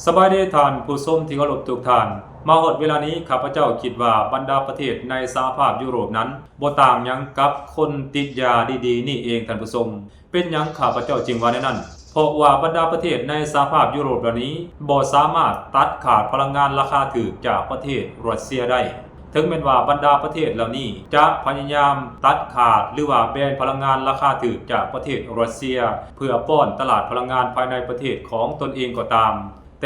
สบายดีท่านผู้ชมที่เคารพทุกท่านมาฮอดเวลานี้ข้าพเจ้าคิดว่าบรรดาประเทศในสหภาพยุโรปนั้นบ่ต่างหยังกับคนติดยาดีๆนี่เองท่านผู้ชมเป็นหยังข้าพเจ้าจึงว่าแนวนั้นเพราะว่าบรรดาประเทศในสหภาพยุโรปเหล่านี้บ่สามารถตัดขาดพลังงานราคาถูกจากประเทศรัสเซียได้ถึงแม้ว่าบรรดาประเทศเหล่านี้จะพยายามตัดขาดหรือว่าแบนพลังงานราคาถูกจากประเทศรัสเซียเพื่อป้อนตลาดพลังงานภายในประเทศของตนเองก็ตาม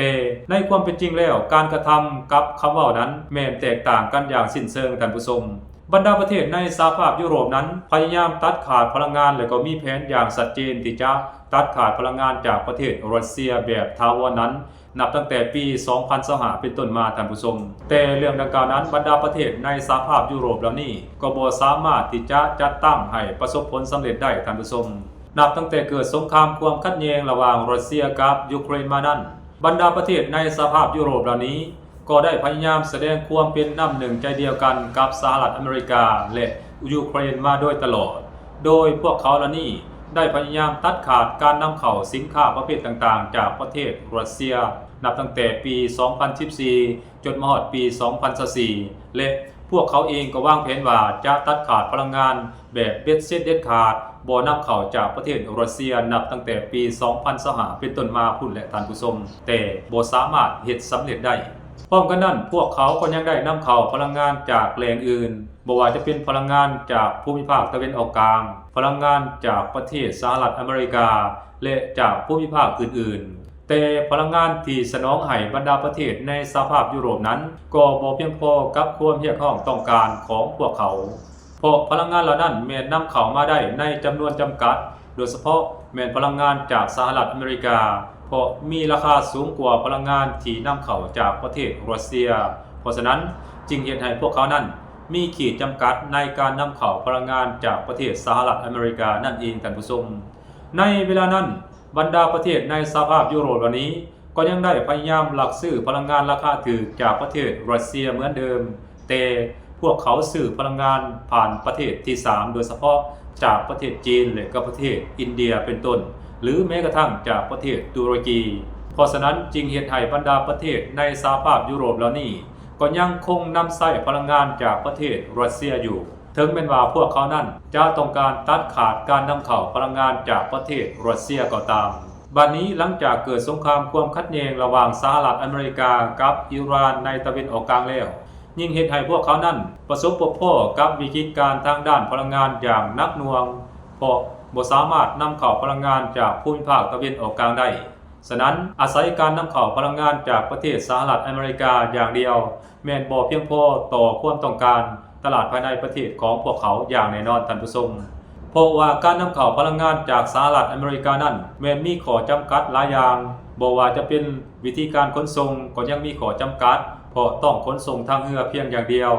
แต่ในความเป็นจริงแล้วการกระทำกับคำว่านั้นแม้นแตกต่างกันอย่างสิ้นเชิงท่านผู้ชมบรรดาประเทศในสหภาพยุโรปนั้นพยายามตัดขาดพลังงานและก็มีแผนอย่างชัดเจนที่จะตัดขาดพลังงานจากประเทศรัสเซียแบบถาวรนั้นนับตั้งแต่ปี 2025 เป็นต้นมาท่านผู้ชมแต่เรื่องดังกล่าวนั้นบรรดาประเทศในสหภาพยุโรปเหล่านี้ก็บ่สามารถที่จะจัดตั้งให้ประสบผลสำเร็จได้ท่านผู้ชมนับตั้งแต่เกิดสงครามความขัดแย้งระหว่างรัสเซียกับยูเครนมานั้นบรรดาประเทศในสหภาพยุโรปเหล่านี้ก็ได้พยายามแสดงความเป็นน้ำหนึ่งใจเดียวกันกับสหรัฐอเมริกาและยูเครนมาโดยตลอดโดยพวกเขาเหล่านี้ได้พยายามตัดขาดการนำเข้าสินค้าประเภทต่างๆจากประเทศรัสเซียนับตั้งแต่ปี 2014 จนมาฮอดปี 2024 และพวกเขาเองก็วางแผนว่าจะตัดขาดพลังงานแบบเบ็ดเสร็จเด็ดขาดบ่นำเข้าจากประเทศรัสเซียนับตั้งแต่ปี 2025 เป็นต้นมาพุ่นและท่านผู้ชมแต่บ่สามารถเฮ็ดสำเร็จได้พร้อมกันนั้นพวกเขาก็ยังได้นำเข้าพลังงานจากแหล่งอื่นบ่ว่าจะเป็นพลังงานจากภูมิภาคตะวันออกกลางพลังงานจากประเทศสหรัฐอเมริกาและจากภูมิภาคอื่นๆแต่พลังงานที่สนองให้บรรดาประเทศในสหภาพยุโรปนั้นก็บ่เพียงพอกับความเรียกร้องต้องการของพวกเขาเพราะพลังงานเหล่านั้นแม้นนำเข้ามาได้ในจำนวนจำกัดโดยเฉพาะแม้นพลังงานจากสหรัฐอเมริกาเพราะมีราคาสูงกว่าพลังงานที่นำเข้าจากประเทศรัสเซียเพราะฉะนั้นจึงเฮ็ดให้พวกเขานั้นมีขีดจำกัดในการนำเข้าพลังงานจากประเทศสหรัฐอเมริกานั่นเองท่านผู้ชมในเวลานั้นบรรดาประเทศในสหภาพยุโรปเหล่านี้ก็ยังได้พยายามหลักซื้อพลังงานราคาถูกจากประเทศรัสเซียเหมือนเดิมแต่พวกเขาซื้อพลังงานผ่านประเทศที่3โดยเฉพาะจากประเทศจีนและก็ประเทศอินเดียเป็นต้นหรือแม้กระทั่งจากประเทศตุรกีเพราะฉะนั้นจึงเฮ็ดให้บรรดาประเทศในสหภาพยุโรปเหล่านี้ก็ยังคงนำใช้พลังงานจากประเทศรัสเซียอยู่ถึงแม้ว่าพวกเขานั้นจะต้องการตัดขาดการนำเข้าพลังงานจากประเทศรัสเซียก็ตามบัดนี้หลังจากเกิดสงครามความขัดแย้งระหว่างสหรัฐอเมริกากับอิหร่านในตะวันออกกลางแล้วยิ่งเฮ็ดให้พวกเขานั้นประสบพบกับวิกฤตการณ์ทางด้านพลังงานอย่างหนักหน่วงเพราะบ่สามารถนำเข้าพลังงานจากภูมิภาคตะวันออกกลางได้ฉะนั้นอาศัยการนำเข้าพลังงานจากประเทศสหรัฐอเมริกาอย่างเดียวแม้นบ่เพียงพอต่อความต้องการตลาดภายในประเทศของพวกเขาอย่างแน่นอนท่านผู้ชมเพราะว่าการนำเข้าพลังงานจากสหรัฐอเมริกานั้นแม้นมีข้อจำกัดหลายอย่างบ่ว่าจะเป็นวิธีการขนส่งก็ยังมีข้อจำกัดเพราะต้องขนส่งทางเรือเพียงอย่างเดียว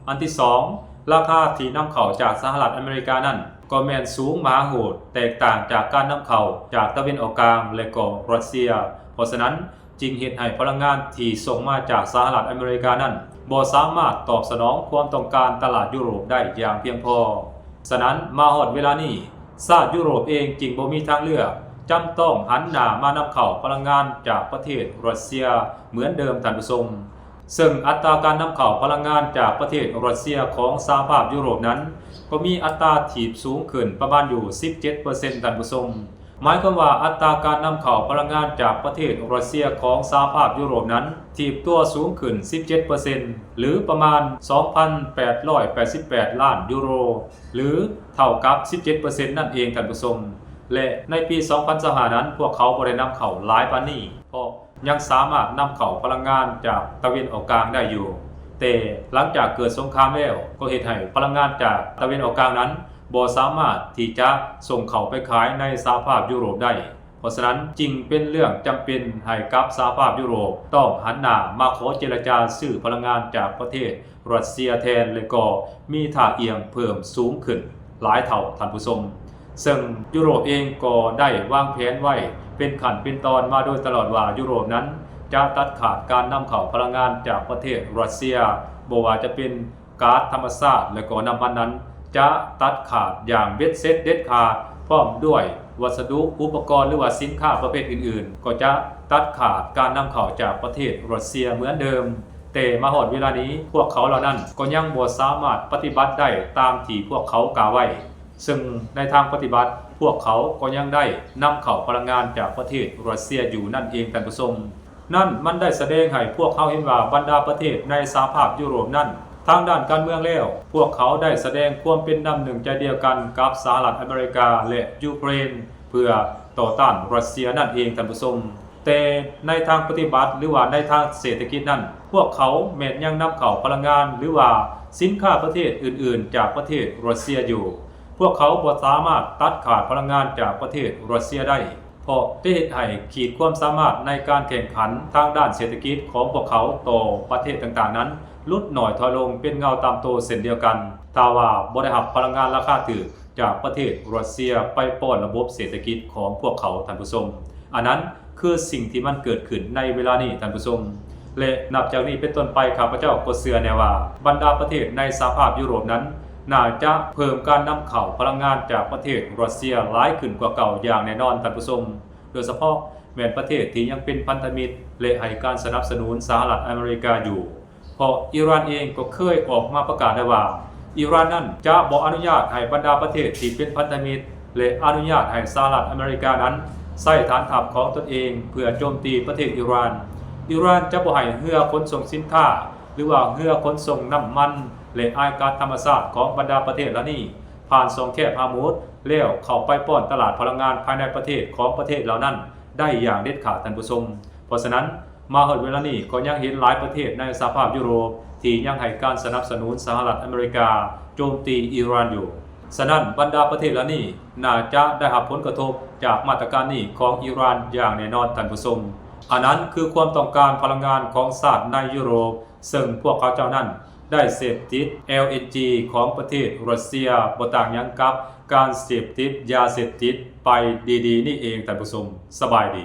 อันที่2ราคาที่นำเข้าจากสหรัฐอเมริกานั้นก็แม้นสูงมหาโหดแตกต่างจากการนำเข้าจากตะวันออกกลางและก็รัสเซียเพราะฉะนั้นจึงเฮ็ดให้พลังงานที่ส่งมาจากสหรัฐอเมริกานั้นบ่สามารถตอบสนองความต้องการตลาดยุโรปได้อย่างเพียงพอฉะนั้นมาฮอดเวลานี้ชาติยุโรปเองจึงบ่มีทางเลือกจำต้องหันหน้ามานำเข้าพลังงานจากประเทศรัสเซียเหมือนเดิมท่านผู้ชมซึ่งอัตราการนำเข้าพลังงานจากประเทศรัสเซียของสหภาพยุโรปนั้นก็มีอัตราถีบสูงขึ้นประมาณอยู่ 17% ท่านผู้ชมหมายความว่าอัตราการนำเข้าพลังงานจากประเทศรัสเซียของสหภาพยุโรปนั้นถีบตัวสูงขึ้น 17% หรือประมาณ 2,888 ล้านยูโรหรือเท่ากับ 17% นั่นเองท่านผู้ชมและในปี 2025 นั้นพวกเขาบ่ได้นำเข้าหลายปานนี้เพราะยังสามารถนำเข้าพลังงานจากตะวันออกกลางได้อยู่แต่หลังจากเกิดสงครามแล้วก็เฮ็ดให้พลังงานจากตะวันออกกลางนั้นบ่สามารถที่จะส่งเข้าไปขายในสหภาพยุโรปได้เพราะฉะนั้นจึงเป็นเรื่องจำเป็นให้กับสหภาพยุโรปต้องหันหน้ามาขอเจรจาซื้อพลังงานจากประเทศรัสเซียแทนและก็มีท่าเอียงเพิ่มสูงขึ้นหลายเท่าท่านผู้ชมซึ่งยุโรปเองก็ได้วางแผนไว้เป็นขั้นเป็นตอนมาโดยตลอดว่ายุโรปนั้นจะตัดขาดการนำเข้าพลังงานจากประเทศรัสเซียบ่ว่าจะเป็นก๊าซธรรมชาติและก็น้ำมันนั้นจะตัดขาดอย่างเบ็ดเสร็จเด็ดขาด พร้อมด้วยวัสดุอุปกรณ์หรือว่าสินค้าประเภทอื่นๆก็จะตัดขาดการนำเข้าจากประเทศรัสเซียเหมือนเดิมแต่มาฮอดเวลานี้พวกเขาเหล่านั้นก็ยังบ่สามารถปฏิบัติได้ตามที่พวกเขากล่าวไว้ซึ่งในทางปฏิบัติพวกเขาก็ยังได้นำเข้าพลังงานจากประเทศรัสเซียอยู่นั่นเองท่านผู้ชมนั่นมันได้แสดงให้พวกเขาเห็นว่าบรรดาประเทศในสหภาพยุโรปนั้นทางด้านการเมืองแล้วพวกเขาได้แสดงความเป็นน้ำหนึ่งใจเดียวกันกับสหรัฐอเมริกาและยูเครนเพื่อต่อต้านรัสเซียนั่นเองท่านผู้ชมแต่ในทางปฏิบัติหรือว่าในทางเศรษฐกิจนั้นพวกเขาแม้ยังนำเข้าพลังงานหรือว่าสินค้าประเทศอื่นๆจากประเทศรัสเซียอยู่พวกเขาบ่สามารถตัดขาดพลังงานจากประเทศรัสเซียได้เพราะได้เฮ็ดให้ขีดความสามารถในการแข่งขันทางด้านเศรษฐกิจของพวกเขาต่อประเทศต่างๆนั้นลดหน่อยถอยลงเป็นเงาตามโตเช่นเดียวกันถ้าว่าบ่ได้รับพลังงานราคาถูกจากประเทศรัสเซียไปป้อนระบบเศรษฐกิจของพวกเขาท่านผู้ชมอันนั้นคือสิ่งที่มันเกิดขึ้นในเวลานี้ท่านผู้ชมและนับจากนี้เป็นต้นไปข้าพเจ้าก็เชื่อแน่ว่าบรรดาประเทศในสหภาพยุโรปนั้นน่าจะเพิ่มการนำเข้าพลังงานจากประเทศรัสเซียหลายขึ้นกว่าเก่าอย่างแน่นอนท่านผู้ชมโดยเฉพาะแม้ประเทศที่ยังเป็นพันธมิตรและให้การสนับสนุนสหรัฐอเมริกาอยู่เพราะอิหร่านเองก็เคยออกมาประกาศได้ว่าอิหร่านนั้นจะบ่อนุญาตให้บรรดาประเทศที่เป็นพันธมิตรและอนุญาตให้สหรัฐอเมริกานั้นใช้ฐานทัพของตนเองเพื่อโจมตีประเทศอิหร่านจะบ่ให้เรือขนส่งสินค้าหรือว่าเรือขนส่งน้ำมันและอากาศธรรมชาติของบรรดาประเทศเหล่านี้ผ่าน2แคบฮาร์มูดแล้วเข้าไปป้อนตลาดพลังงานภายในประเทศของประเทศเหล่านั้นได้อย่างเด็ดขาดท่านผู้ชมเพราะฉะนั้นมาฮอดเวลานี้ก็ยังเห็นหลายประเทศในสหภาพยุโรปที่ยังให้การสนับสนุนสหรัฐอเมริกาโจมตีอิหร่านอยู่ฉะนั้นบรรดาประเทศเหล่านี้น่าจะได้รับผลกระทบจากมาตรการนี้ของอิหร่านอย่างแน่นอนท่านผู้ชมอันนั้นคือความต้องการพลังงานของชาติในยุโรปซึ่งพวกเขาเจ้านั้นได้เสพติด LNG ของประเทศรัสเซียบ่ต่างหยังกับการเสพติดยาเสพติดไปดีๆนี่เองท่านผู้ชมสบายดี